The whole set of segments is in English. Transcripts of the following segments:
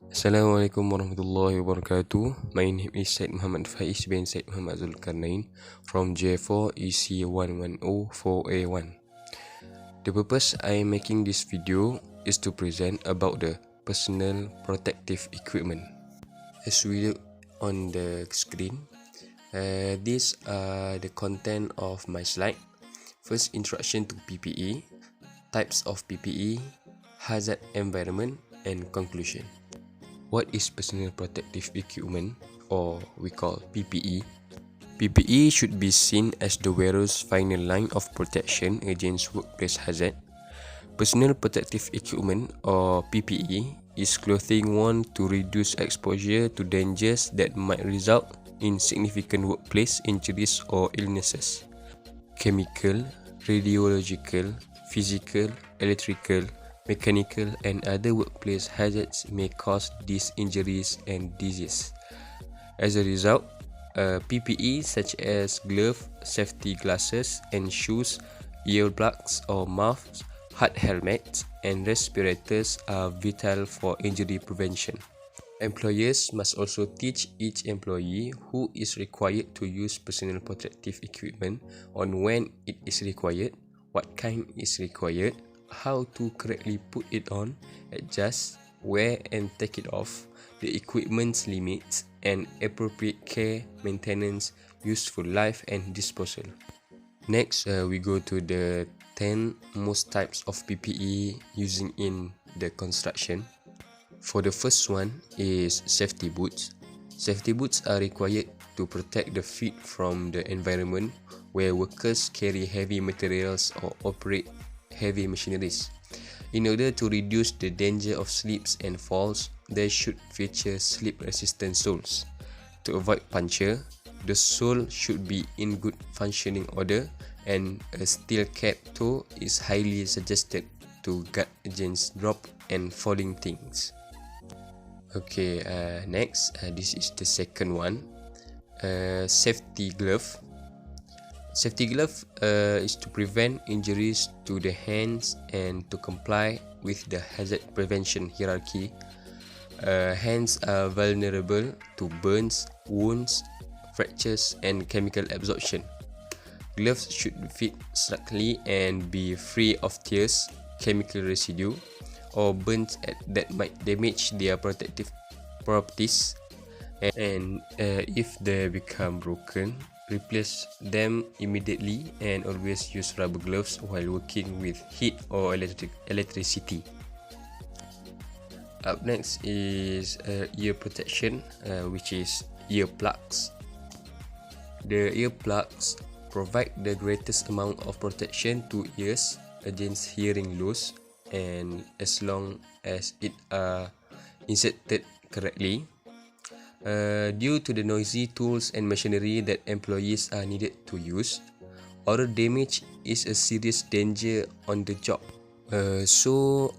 Assalamualaikum warahmatullahi wabarakatuh. My name is Syed Muhammad Faaiz bin Syed Muhammad ZULKARNAIN from J4 ECM367. The purpose I am making this video is to present about the personal protective equipment. As we look on the screen, these are the content of my slide. First, introduction to PPE, types of PPE, hazard environment, and conclusion. What is personal protective equipment, or we call PPE? PPE should be seen as the wearer's final line of protection against workplace hazard. Personal protective equipment, or PPE, is clothing worn to reduce exposure to dangers that might result in significant workplace injuries or illnesses. Chemical, radiological, physical, electrical, mechanical, and other workplace hazards may cause these injuries and disease. As a result, PPE such as gloves, safety glasses and shoes, earplugs or masks, hard helmets, and respirators are vital for injury prevention. Employers must also teach each employee who is required to use personal protective equipment on when it is required, what kind is required, how to correctly put it on, adjust, wear and take it off, the equipment's limits, and appropriate care, maintenance, useful life and disposal. Next, we go to the 10 most types of PPE using in the construction. For the first one is safety boots. Safety boots are required to protect the feet from the environment where workers carry heavy materials or operate heavy machineries. In order to reduce the danger of slips and falls, they should feature slip-resistant soles. To avoid puncture, the sole should be in good functioning order, and a steel-capped toe is highly suggested to guard against drop and falling things. Okay, next, this is the second one. Safety glove. Safety glove is to prevent injuries to the hands and to comply with the hazard prevention hierarchy. Hands are vulnerable to burns, wounds, fractures, and chemical absorption. Gloves should fit snugly and be free of tears, chemical residue, or burns that might damage their protective properties. And if they become broken, replace them immediately and always use rubber gloves while working with heat or electricity. Up next is ear protection, which is earplugs. The earplugs provide the greatest amount of protection to ears against hearing loss, and as long as it are inserted correctly. Due to the noisy tools and machinery that employees are needed to use, oral damage is a serious danger on the job. So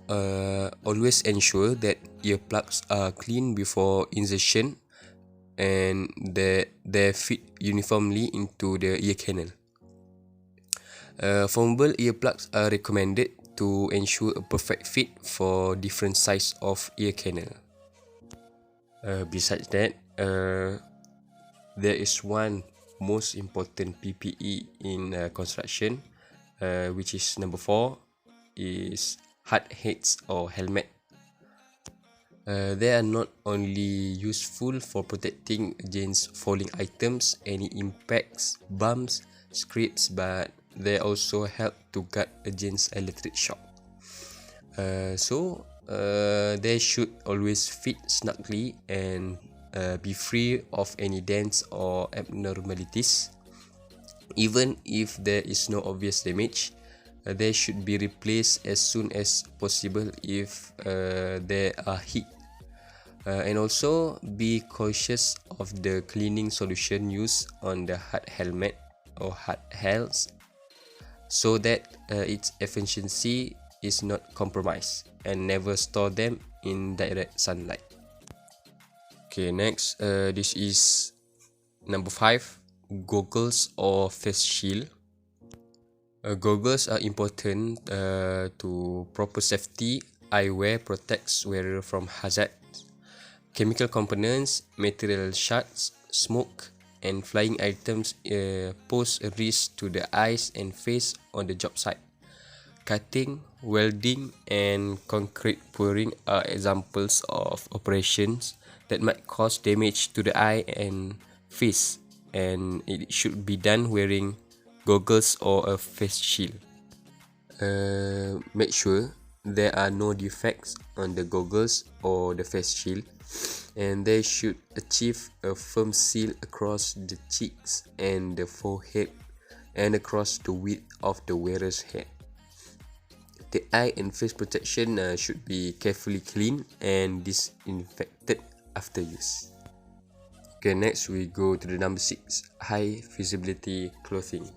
always ensure that earplugs are clean before insertion and that they fit uniformly into the ear canal. Formable earplugs are recommended to ensure a perfect fit for different size of ear canal. Besides that, there is one most important PPE in construction, which is number 4, is hard hats or helmet. They are not only useful for protecting against falling items, any impacts, bumps, scrapes, but they also help to guard against electric shock. They should always fit snugly and be free of any dents or abnormalities. Even if there is no obvious damage, they should be replaced as soon as possible if there are heat. And also be cautious of the cleaning solution used on the hard helmet or hard hals so that its efficiency is not compromised, and never store them in direct sunlight. Okay, next, this is number 5, goggles or face shield. Goggles are important to proper safety. Eyewear protects wearer from hazards. Chemical components, material shards, smoke, and flying items pose a risk to the eyes and face on the job site. Cutting, welding, and concrete pouring are examples of operations that might cause damage to the eye and face, and it should be done wearing goggles or a face shield. Make sure there are no defects on the goggles or the face shield, and they should achieve a firm seal across the cheeks and the forehead and across the width of the wearer's head. The eye and face protection should be carefully cleaned and disinfected after use. Okay, next we go to the number 6, high visibility clothing.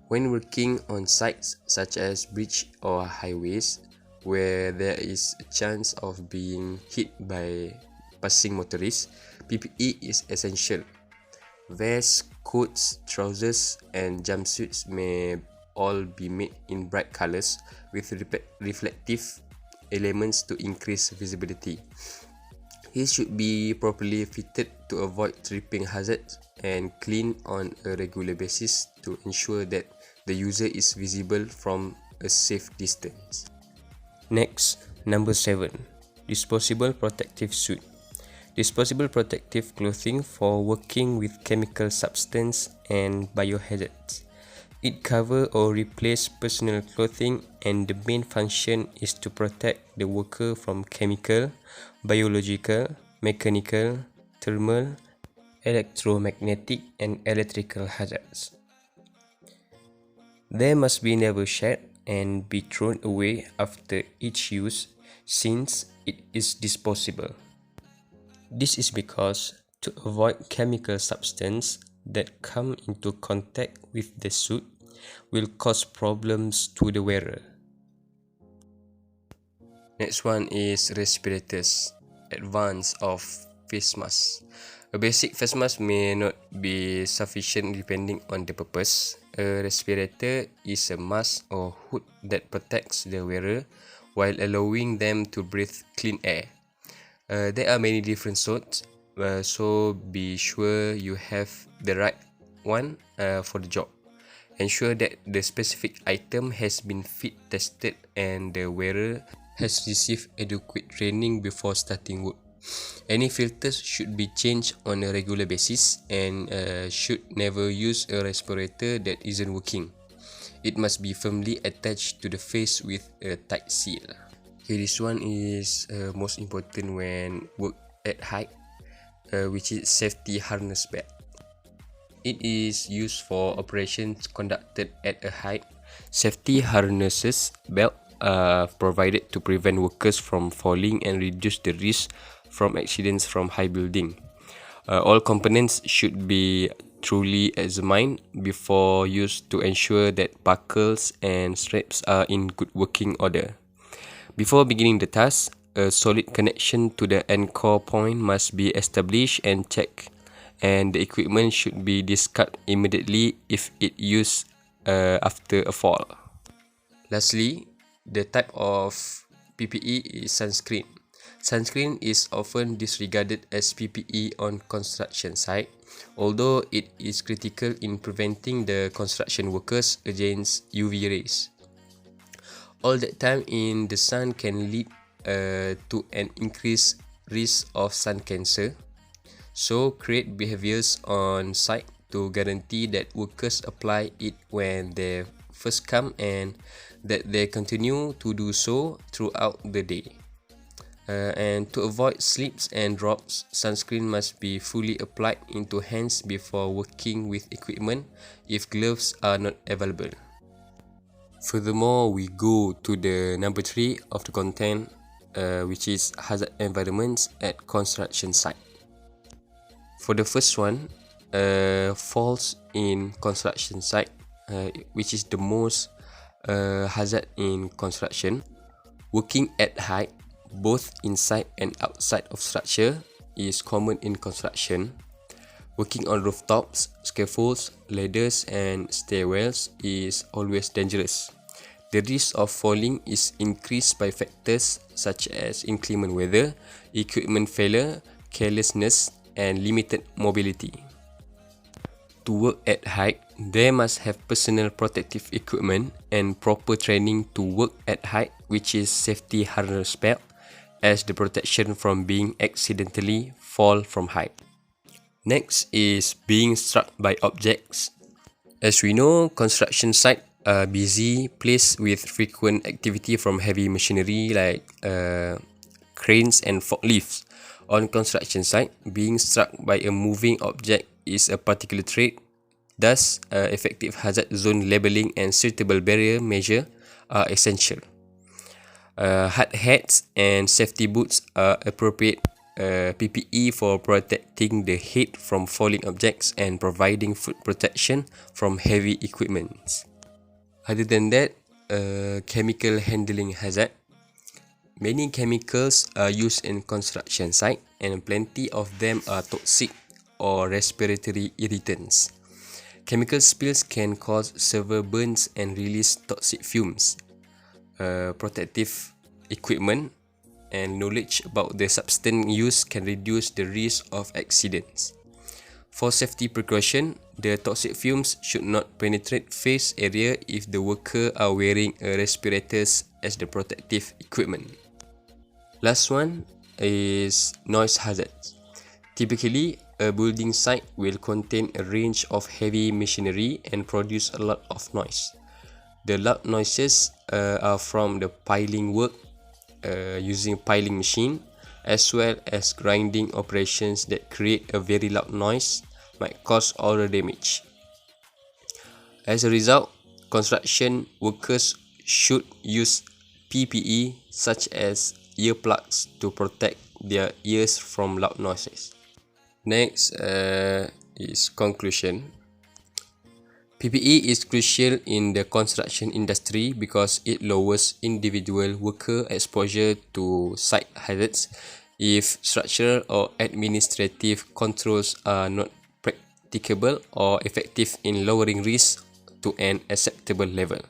When working on sites such as bridge or highways, where there is a chance of being hit by passing motorists, PPE is essential. Vests, coats, trousers, and jumpsuits may all be made in bright colors with reflective elements to increase visibility. These should be properly fitted to avoid tripping hazards and cleaned on a regular basis to ensure that the user is visible from a safe distance. Next, number 7, disposable protective suit. Disposable protective clothing for working with chemical substance and biohazards. It covers or replaces personal clothing, and the main function is to protect the worker from chemical, biological, mechanical, thermal, electromagnetic, and electrical hazards. They must be never shed and be thrown away after each use, since it is disposable. This is because to avoid chemical substance that come into contact with the suit will cause problems to the wearer. Next one is respirators, advance of face mask. A basic face mask may not be sufficient depending on the purpose. A respirator is a mask or hood that protects the wearer while allowing them to breathe clean air. There are many different sorts, so be sure you have the right one for the job. Ensure that the specific item has been fit tested and the wearer has received adequate training before starting work. Any filters should be changed on a regular basis, and should never use a respirator that isn't working. It must be firmly attached to the face with a tight seal. Okay, this one is most important when work at height, which is safety harness belt. It is used for operations conducted at a height. Safety harnesses belt are provided to prevent workers from falling and reduce the risk from accidents from high building. All components should be thoroughly examined before use to ensure that buckles and straps are in good working order. Before beginning the task, a solid connection to the anchor point must be established and checked, and the equipment should be discarded immediately if it used after a fall. Lastly, the type of PPE is sunscreen. Sunscreen is often disregarded as PPE on construction site, although it is critical in preventing the construction workers against UV rays. All that time in the sun can lead to an increased risk of sun cancer. So create behaviors on site to guarantee that workers apply it when they first come and that they continue to do so throughout the day. And to avoid slips and drops, sunscreen must be fully applied into hands before working with equipment if gloves are not available. Furthermore, we go to the number 3 of the content, which is hazard environments at construction site. For the first one, falls in construction site, which is the most hazard in construction. Working at height, both inside and outside of structure, is common in construction. Working on rooftops, scaffolds, ladders, and stairwells is always dangerous. the risk of falling is increased by factors such as inclement weather, equipment failure, carelessness, and limited mobility. To work at height, they must have personal protective equipment and proper training to work at height, which is safety harness belt, as the protection from being accidentally fall from height. Next is being struck by objects. As we know, construction sites are busy place with frequent activity from heavy machinery like cranes and forklifts. On construction site, being struck by a moving object is a particular trait. Thus, effective hazard zone labeling and suitable barrier measure are essential. Hard hats and safety boots are appropriate PPE for protecting the head from falling objects and providing foot protection from heavy equipment. Other than that, chemical handling hazard. Many chemicals are used in construction site and plenty of them are toxic or respiratory irritants. Chemical spills can cause severe burns and release toxic fumes. Protective equipment and knowledge about the substance used can reduce the risk of accidents. For safety precaution, the toxic fumes should not penetrate face area if the worker are wearing a respirators as the protective equipment. Last one is noise hazards. Typically, a building site will contain a range of heavy machinery and produce a lot of noise. The loud noises are from the piling work using piling machine, as well as grinding operations that create a very loud noise might cause aural damage. As a result, construction workers should use PPE such as earplugs to protect their ears from loud noises. Next is conclusion. PPE is crucial in the construction industry because it lowers individual worker exposure to site hazards if structural or administrative controls are not practicable or effective in lowering risk to an acceptable level.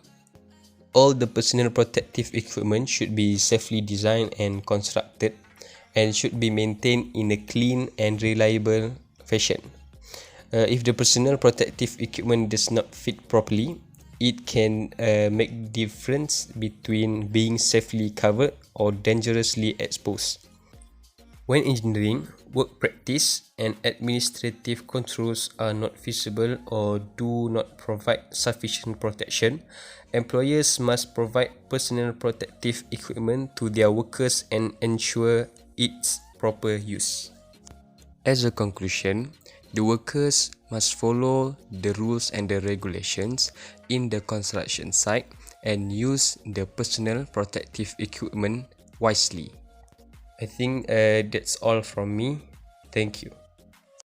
All the personal protective equipment should be safely designed and constructed and should be maintained in a clean and reliable fashion. If the personal protective equipment does not fit properly, it can make difference between being safely covered or dangerously exposed. When engineering, work practice, and administrative controls are not feasible or do not provide sufficient protection, employers must provide personal protective equipment to their workers and ensure its proper use. As a conclusion, the workers must follow the rules and the regulations in the construction site and use the personal protective equipment wisely. I think that's all from me. Thank you.